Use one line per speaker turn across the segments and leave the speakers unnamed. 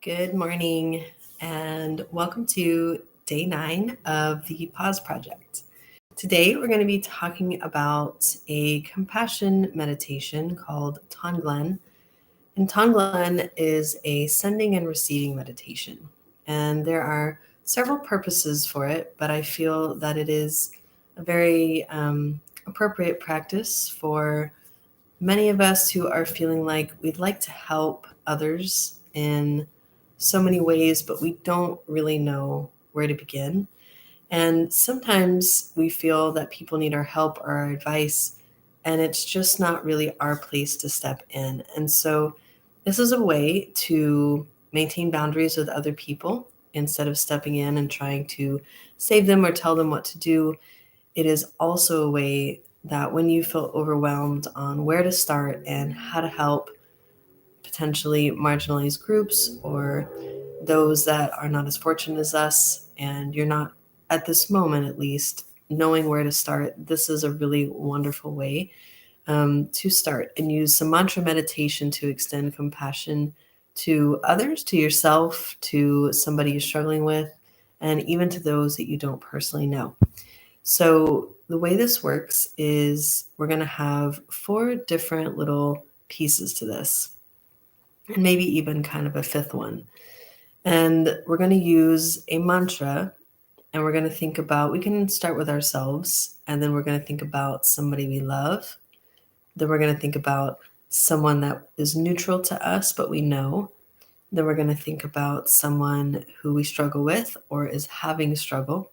Good morning, and welcome to day 9 of the Pause Project. Today, we're going to be talking about a compassion meditation called Tonglen. And Tonglen is a sending and receiving meditation. And there are several purposes for it, but I feel that it is a very appropriate practice for many of us who are feeling like we'd like to help others in so many ways, but we don't really know where to begin. And sometimes we feel that people need our help or our advice, and it's just not really our place to step in. And so, this is a way to maintain boundaries with other people instead of stepping in and trying to save them or tell them what to do. It is also a way that when you feel overwhelmed on where to start and how to help potentially marginalized groups or those that are not as fortunate as us, and you're not at this moment at least knowing where to start, this is a really wonderful way to start and use some mantra meditation to extend compassion to others, to yourself, to somebody you're struggling with, and even to those that you don't personally know. So, the way this works is we're going to have 4 different little pieces to this, and maybe even kind of a fifth one. And we're going to use a mantra, and we're going to think about, we can start with ourselves, and then we're going to think about somebody we love. Then we're going to think about someone that is neutral to us, but we know. Then we're going to think about someone who we struggle with or is having a struggle.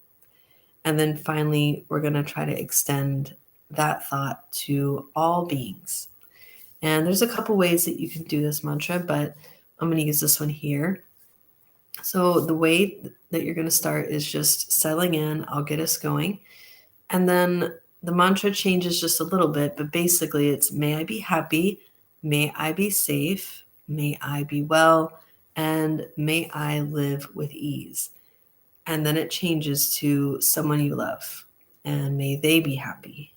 And then finally, we're going to try to extend that thought to all beings. And there's a couple ways that you can do this mantra, but I'm going to use this one here. So the way that you're going to start is just settling in. I'll get us going. And then the mantra changes just a little bit, but basically it's may I be happy, may I be safe, may I be well, and may I live with ease. And then it changes to someone you love. And may they be happy.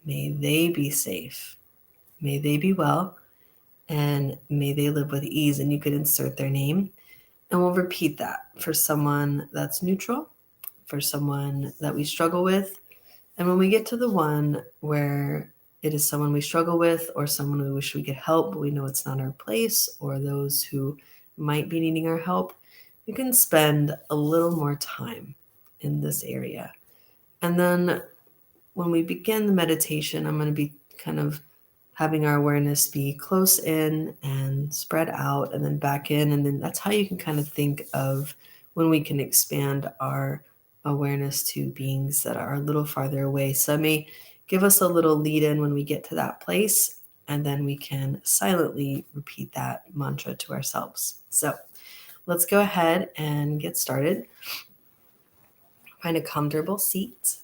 May they be safe. May they be well. And may they live with ease. And you could insert their name. And we'll repeat that for someone that's neutral, for someone that we struggle with. And when we get to the one where it is someone we struggle with or someone we wish we could help, but we know it's not our place, or those who might be needing our help, you can spend a little more time in this area. And then when we begin the meditation, I'm going to be kind of having our awareness be close in and spread out and then back in. And then that's how you can kind of think of when we can expand our awareness to beings that are a little farther away. So I may give us a little lead in when we get to that place, and then we can silently repeat that mantra to ourselves. So let's go ahead and get started. Find a comfortable seat,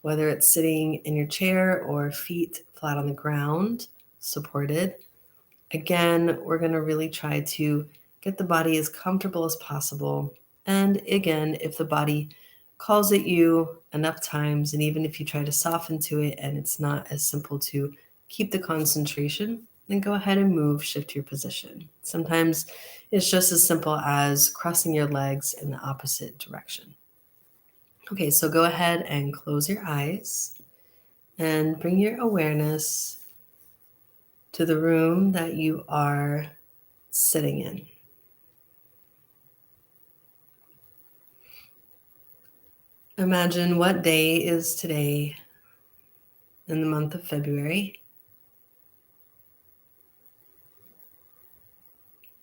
whether it's sitting in your chair or feet flat on the ground, supported. Again, we're going to really try to get the body as comfortable as possible. And again, if the body calls at you enough times, and even if you try to soften to it and it's not as simple to keep the concentration, then go ahead and move, shift your position. Sometimes it's just as simple as crossing your legs in the opposite direction. Okay, so go ahead and close your eyes and bring your awareness to the room that you are sitting in. Imagine what day is today in the month of February.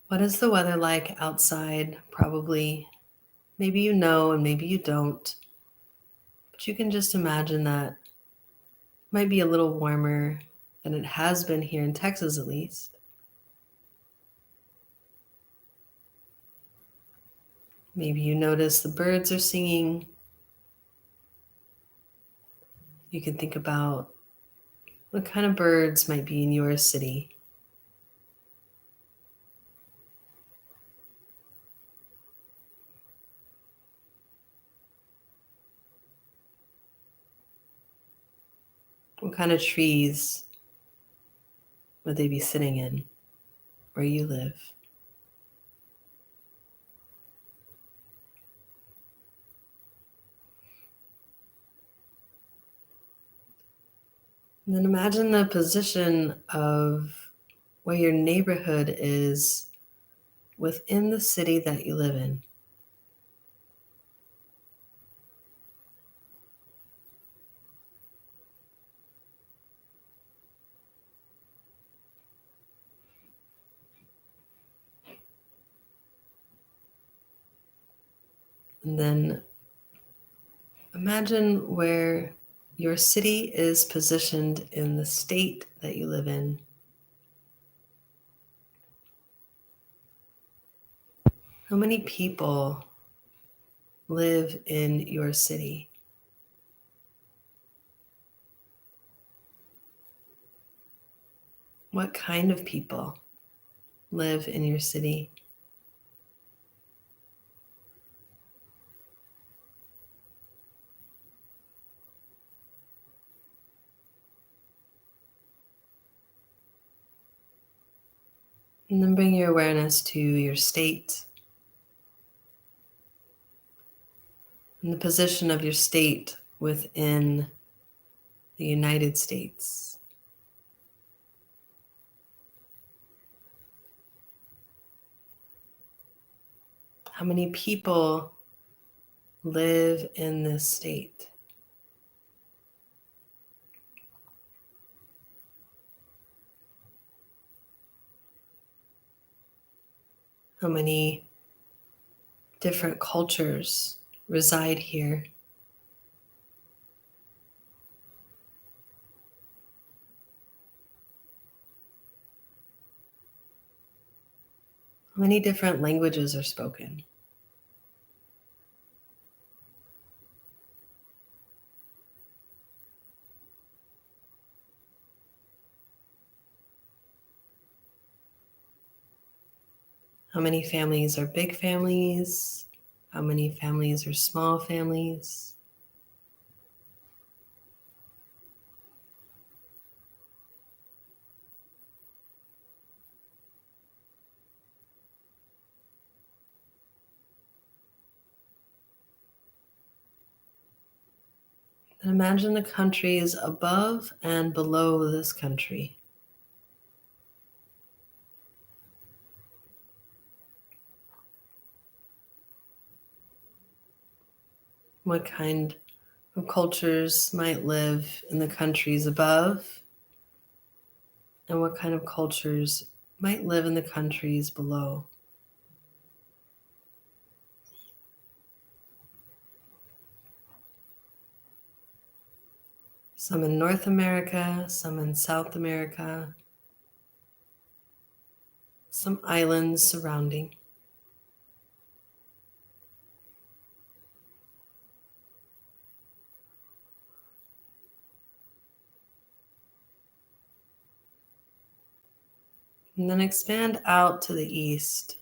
What is the weather like outside? Probably, maybe you know and maybe you don't, but you can just imagine that it might be a little warmer than it has been here in Texas at least. Maybe you notice the birds are singing. You can think about what kind of birds might be in your city. What kind of trees would they be sitting in where you live? And then imagine the position of where your neighborhood is within the city that you live in. And then imagine where your city is positioned in the state that you live in. How many people live in your city? What kind of people live in your city? And then bring your awareness to your state and the position of your state within the United States. How many people live in this state? How many different cultures reside here? How many different languages are spoken? How many families are big families? How many families are small families? And imagine the countries above and below this country. What kind of cultures might live in the countries above, and what kind of cultures might live in the countries below? Some in North America, some in South America, some islands surrounding. And then expand out to the east.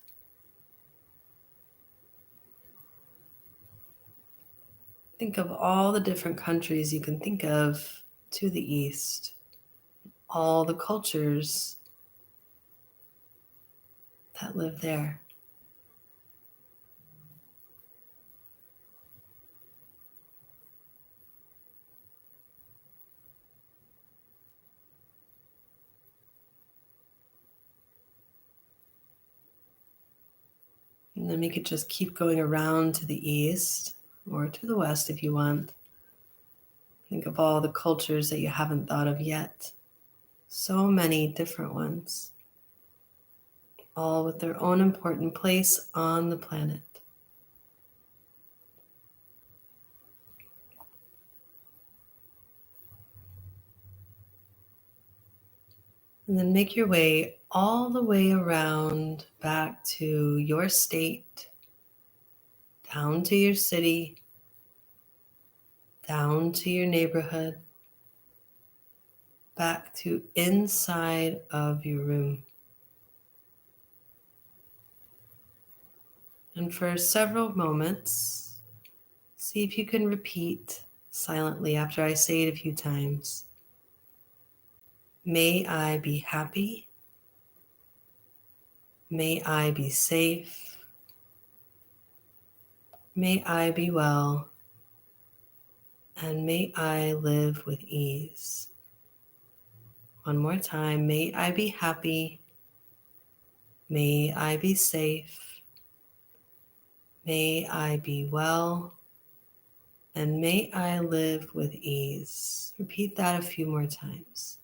Think of all the different countries you can think of to the east, all the cultures that live there. And then we could just keep going around to the east or to the west if you want. Think of all the cultures that you haven't thought of yet. So many different ones, all with their own important place on the planet. And then make your way all the way around back to your state, down to your city, down to your neighborhood, back to inside of your room. And for several moments, see if you can repeat silently after I say it a few times. May I be happy. May I be safe. May I be well. And may I live with ease. One more time. May I be happy. May I be safe. May I be well. And may I live with ease. Repeat that a few more times.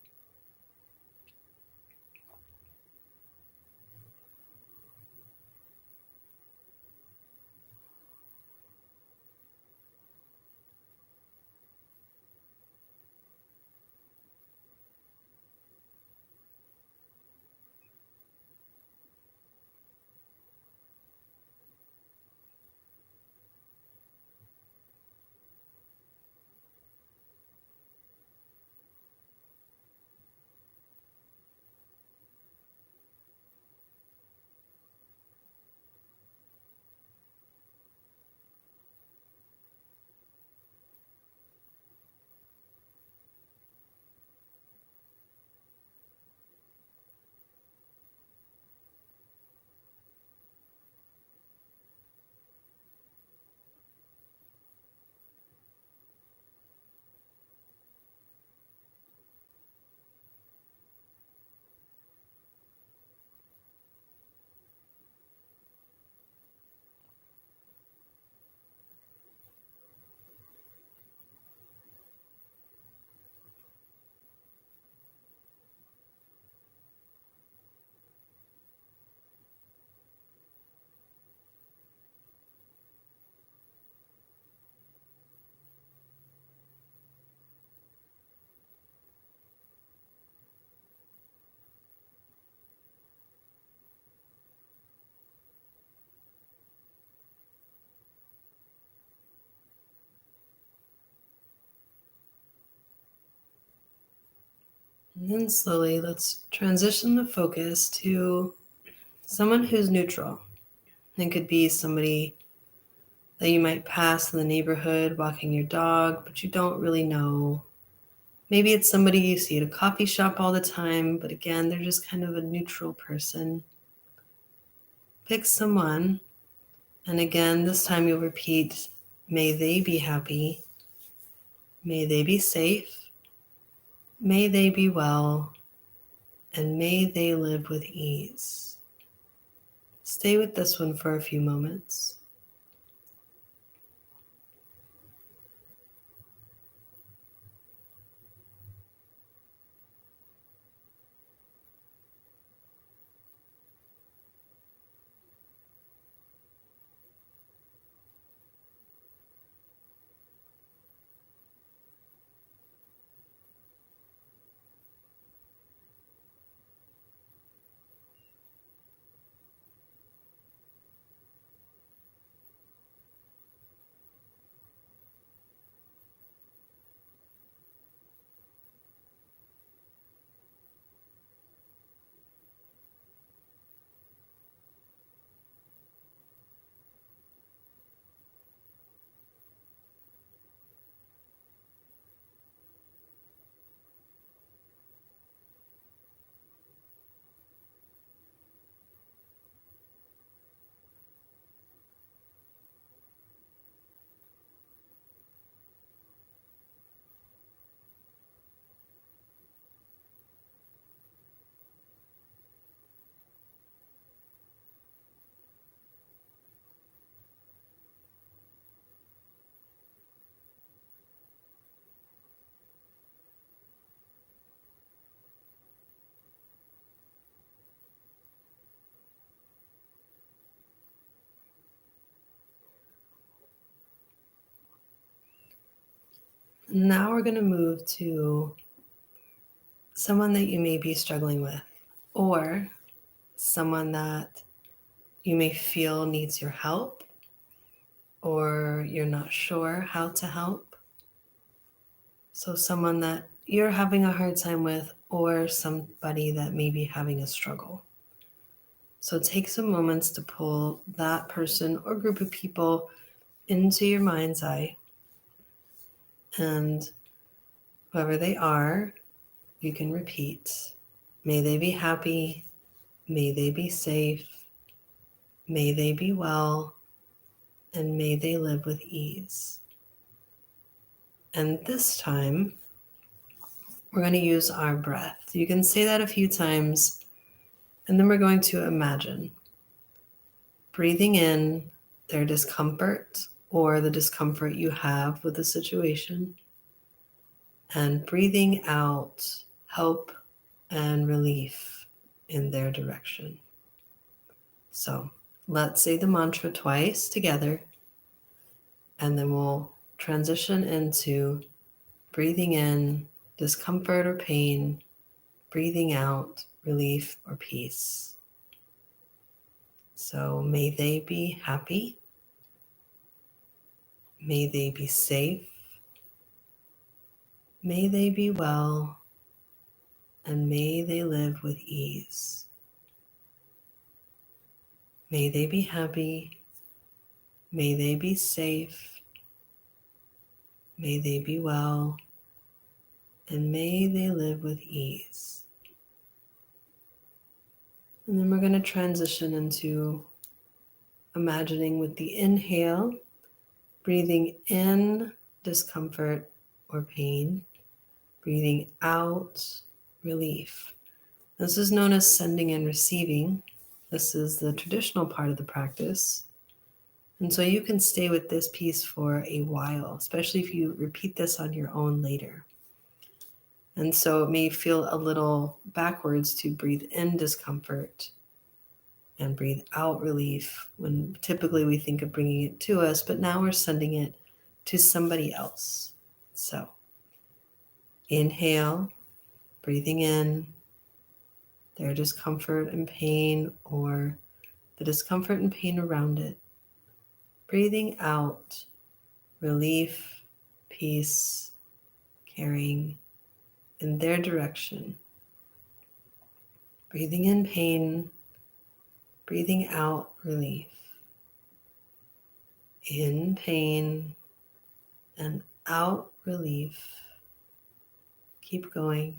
And then slowly, let's transition the focus to someone who's neutral. It could be somebody that you might pass in the neighborhood walking your dog, but you don't really know. Maybe it's somebody you see at a coffee shop all the time, but again, they're just kind of a neutral person. Pick someone, and again, this time you'll repeat, may they be happy, may they be safe, may they be well, and may they live with ease. Stay with this one for a few moments. Now we're going to move to someone that you may be struggling with, or someone that you may feel needs your help, or you're not sure how to help. So, someone that you're having a hard time with, or somebody that may be having a struggle. So, take some moments to pull that person or group of people into your mind's eye, and whoever they are, you can repeat. May they be happy. May they be safe. May they be well. And may they live with ease. And this time, we're going to use our breath. You can say that a few times, and then we're going to imagine breathing in their discomfort or the discomfort you have with the situation, and breathing out help and relief in their direction. So let's say the mantra twice together, and then we'll transition into breathing in discomfort or pain, breathing out relief or peace. So may they be happy, may they be safe, may they be well, and may they live with ease. May they be happy, may they be safe, may they be well, and may they live with ease. And then we're going to transition into imagining with the inhale, breathing in discomfort or pain, breathing out relief. This is known as sending and receiving. This is the traditional part of the practice. And so you can stay with this piece for a while, especially if you repeat this on your own later. And so it may feel a little backwards to breathe in discomfort and breathe out relief when typically we think of bringing it to us, but now we're sending it to somebody else. So inhale, breathing in their discomfort and pain or the discomfort and pain around it. Breathing out relief, peace, caring in their direction. Breathing in pain, breathing out relief. In pain and out relief. Keep going.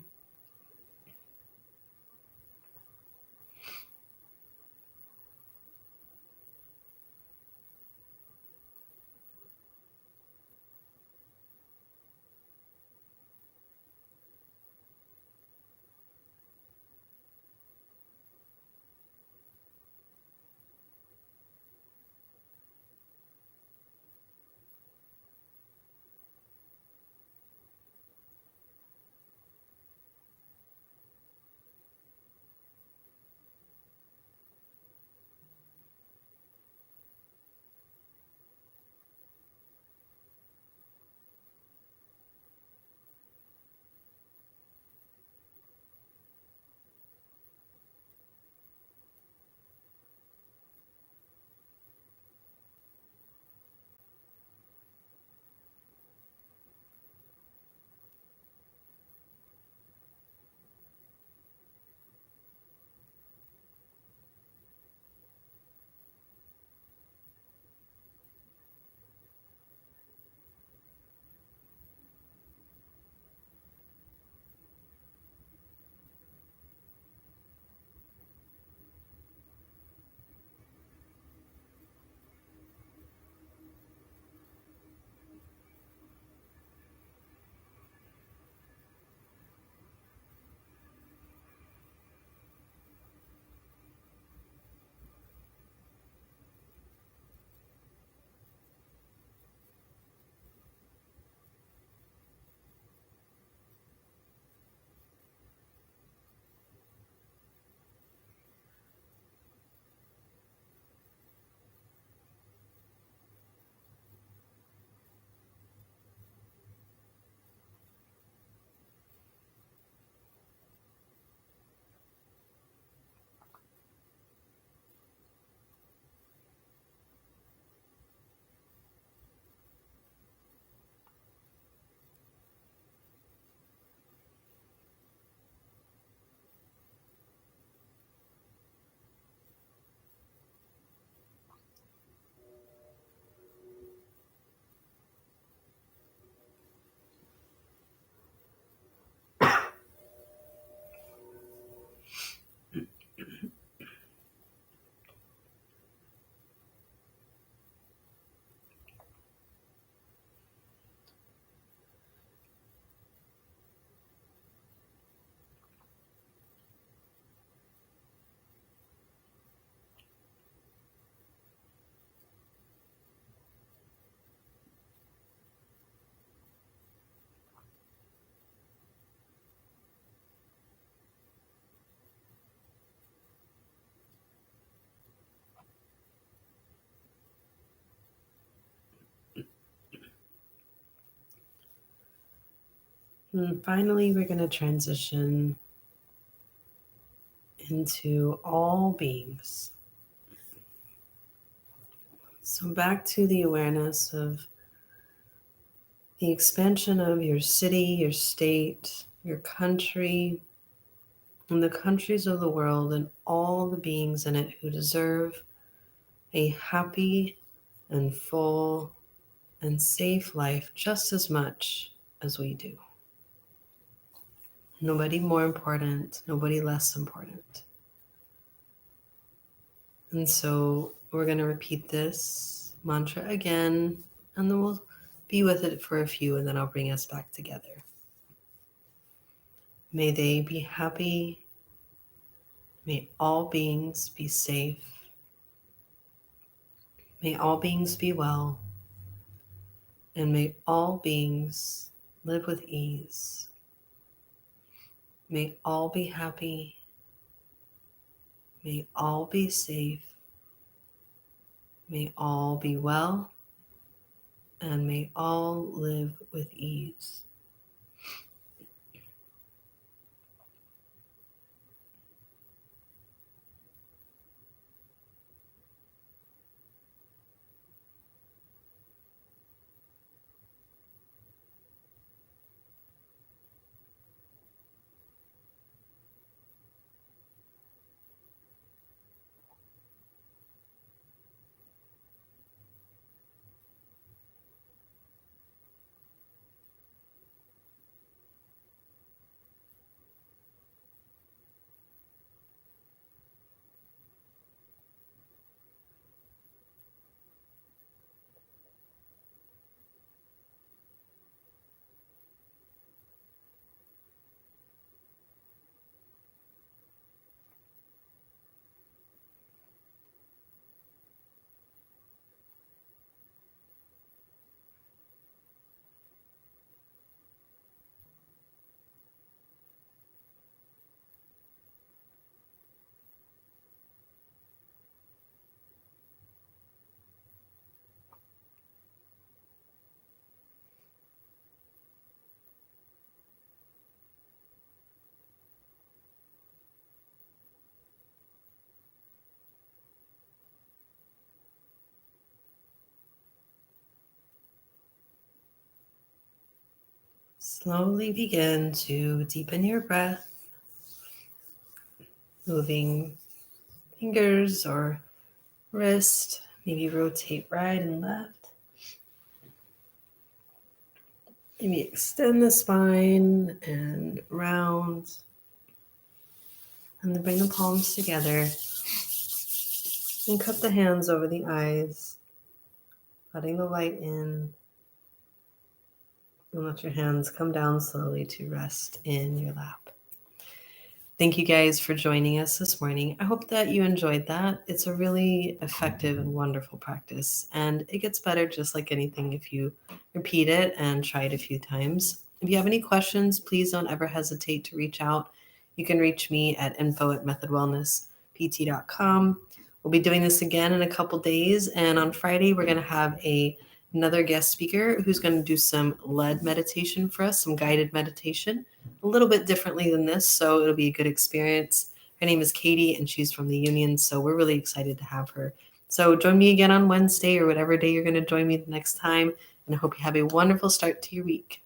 And finally, we're going to transition into all beings. So back to the awareness of the expansion of your city, your state, your country, and the countries of the world, and all the beings in it who deserve a happy and full and safe life just as much as we do. Nobody more important, nobody less important. And so we're going to repeat this mantra again, and then we'll be with it for a few, and then I'll bring us back together. May they be happy. May all beings be safe. May all beings be well. And may all beings live with ease. May all be happy. May all be safe. May all be well. And may all live with ease. Slowly begin to deepen your breath, moving fingers or wrist, maybe rotate right and left. Maybe extend the spine and round. And then bring the palms together and cup the hands over the eyes, letting the light in. And let your hands come down slowly to rest in your lap. Thank you guys for joining us this morning. I hope that you enjoyed that. It's a really effective and wonderful practice, and it gets better just like anything if you repeat it and try it a few times. If you have any questions, please don't ever hesitate to reach out. You can reach me at info@methodwellnesspt.com. We'll be doing this again in a couple days, and on Friday we're going to have another guest speaker who's going to do some lead meditation for us, some guided meditation, a little bit differently than this, so it'll be a good experience. Her name is Katie, and she's from the Union, so we're really excited to have her. So join me again on Wednesday or whatever day you're going to join me the next time, and I hope you have a wonderful start to your week.